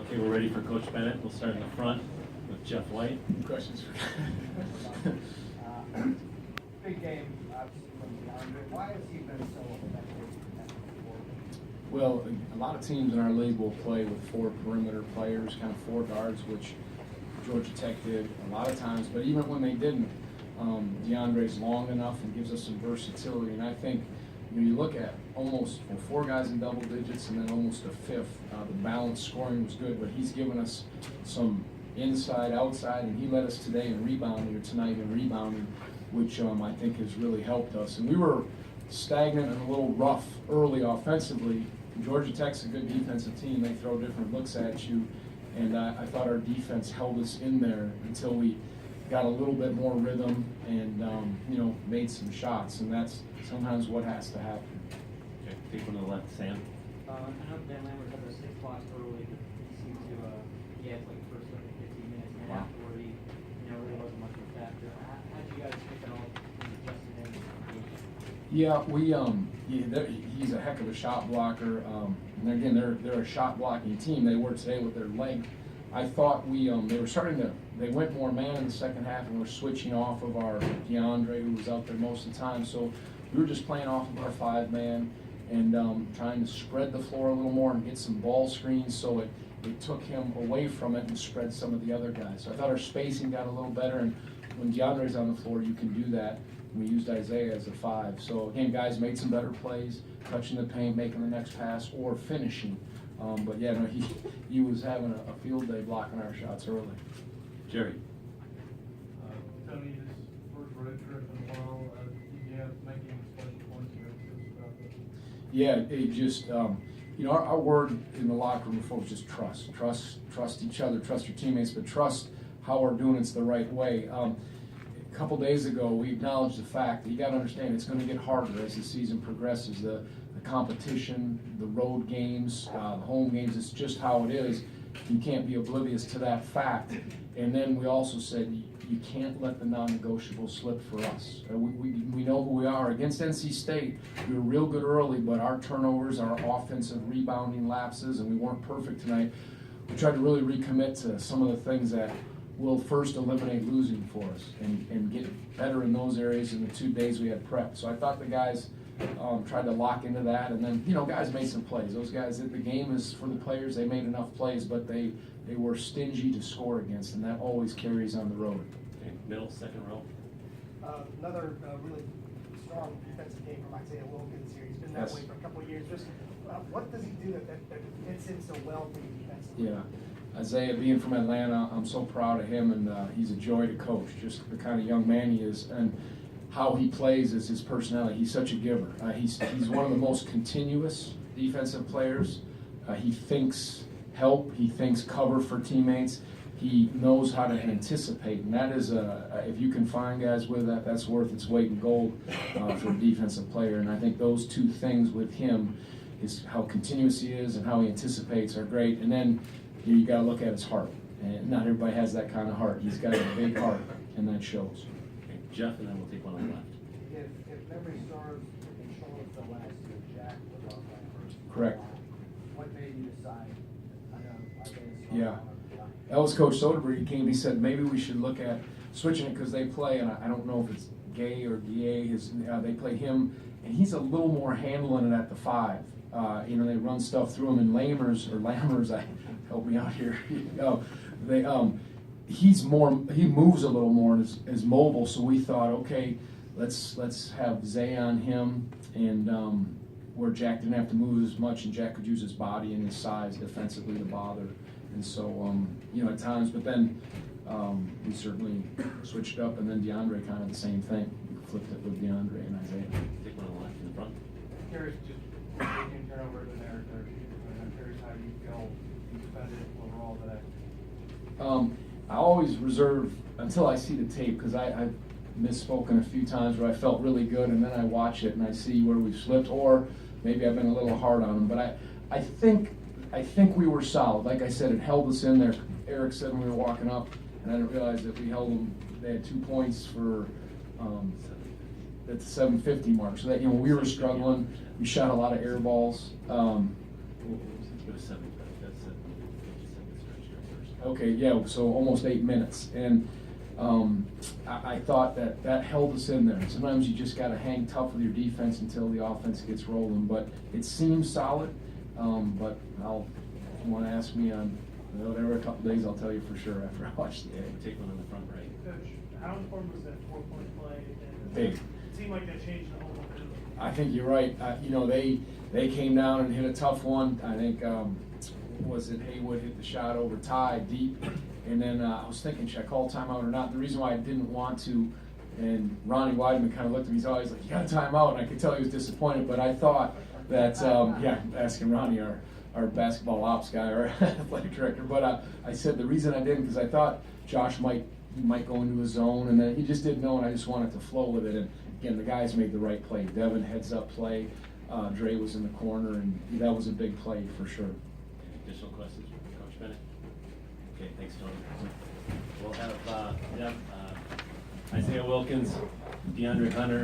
Okay, we're ready for Coach Bennett. We'll start in the front with Jeff White. Questions for Big game, obviously, from DeAndre. Why has he been so effective at the board? Well, a lot of teams in our league will play with 4 perimeter players, kind of 4 guards, which Georgia Tech did a lot of times. But even when they didn't, DeAndre's long enough and gives us some versatility. And I think when you look at almost 4 guys in double digits and then almost a fifth, the balanced scoring was good. But he's given us some inside, outside, and he led us today in rebounding, or tonight in rebounding, which I think has really helped us. And we were stagnant and a little rough early offensively. Georgia Tech's a good defensive team. They throw different looks at you, and I thought our defense held us in there until we got a little bit more rhythm and made some shots, and that's sometimes what has to happen. Okay, take one to the left, Sam. I know Ben Lambert had those 6 blocks early, but he seemed to, he had like the first 15 minutes, and Wow. afterward he, really wasn't much of a factor. How did you guys pick it all and adjusted in? Yeah, he's a heck of a shot blocker. And again, they're a shot blocking team. They were today with their leg. I thought they were starting to. They went more man in the second half, and we're switching off of our DeAndre, who was out there most of the time. So we were just playing off of our 5-man and trying to spread the floor a little more and get some ball screens. So it took him away from it and spread some of the other guys. So I thought our spacing got a little better, and when DeAndre's on the floor, you can do that. We used Isaiah as a 5. So again, guys made some better plays, touching the paint, making the next pass, or finishing. But yeah, no, he was having a field day blocking our shots early. Jerry. Tony, his first road trip in a while, did you have to make any special points about that? Yeah, it just, our word in the locker room before was just trust. Trust each other, trust your teammates, but trust how we're doing it's the right way. A couple days ago, we acknowledged the fact that you got to understand it's going to get harder as the season progresses. The competition, the road games, the home games, it's just how it is. You can't be oblivious to that fact. And then we also said you can't let the non-negotiable slip for us. We know who we are. Against NC State, we were real good early, but our turnovers, our offensive rebounding lapses, and we weren't perfect tonight. We tried to really recommit to some of the things that will first eliminate losing for us and get better in those areas in the 2 days we had prep. So I thought the guys tried to lock into that, and then guys made some plays. Those guys, the game is for the players. They made enough plays, but they were stingy to score against, and that always carries on the road. Okay, middle, second row. Another really strong defensive game from Isaiah Wilkins here. He's been that Yes. way for a couple of years. Just what does he do that fits in so well for you defensively? Yeah, Isaiah being from Atlanta, I'm so proud of him, and he's a joy to coach. Just the kind of young man he is, and how he plays is his personality. He's such a giver. He's one of the most continuous defensive players. He thinks help. He thinks cover for teammates. He knows how to anticipate, and that is if you can find guys with that, that's worth its weight in gold for a defensive player. And I think those 2 things with him is how continuous he is and how he anticipates are great. And then you got to look at his heart. And not everybody has that kind of heart. He's got a big heart, and that shows. Okay, Jeff, and then we'll take one on the left. If memory serves, in Charlottesville last year, Jack was on that. Correct. What made you decide? I know Isaiah's Yeah. That was Coach Soderberg. He came. He said maybe we should look at switching it because they play, and I don't know if it's Gay or Da. They play him, and he's a little more handling it at the 5. They run stuff through him, and Lammers, help me out here. He moves a little more and is mobile. So we thought, okay, let's have Zay on him, and where Jack didn't have to move as much, and Jack could use his body and his size defensively to bother. And so, at times, but then we certainly switched up, and then DeAndre kind of the same thing. We flipped it with DeAndre and Isaiah. Take one on the left in the front. Curious, just taking turnovers in there, I'm curious how you feel you defended overall today. I always reserve until I see the tape, because I've misspoken a few times where I felt really good, and then I watch it and I see where we've slipped, or maybe I've been a little hard on them. But I think we were solid. Like I said, it held us in there. Eric said when we were walking up, and I didn't realize that we held them. They had 2 points for at the 750 mark. So that we were struggling. We shot a lot of air balls. It was 75. That's Okay, yeah, so almost 8 minutes. And I thought that held us in there. Sometimes you just got to hang tough with your defense until the offense gets rolling. But it seems solid. But if you want to ask me on whatever, a couple days, I'll tell you for sure after I watch the game. Take one on the front right. Coach, how important was that 4-point play? And Big. It seemed like that changed the whole thing. I think you're right. You know, they came down and hit a tough one. I think, was it Haywood hit the shot over Ty deep. And then I was thinking, should I call timeout or not? The reason why I didn't want to, and Ronnie Weidman kind of looked at me, he's always like, you got a timeout. And I could tell he was disappointed, but I thought that, yeah, asking Ronnie, our basketball ops guy, our athletic director. But I said the reason I didn't, because I thought Josh might go into a zone, and then he just didn't know, and I just wanted to flow with it. And again, the guys made the right play. Devin heads up play. Dre was in the corner, and that was a big play for sure. Any additional questions for Coach Bennett? Okay, thanks, Tony. We'll have Isaiah Wilkins, DeAndre Hunter.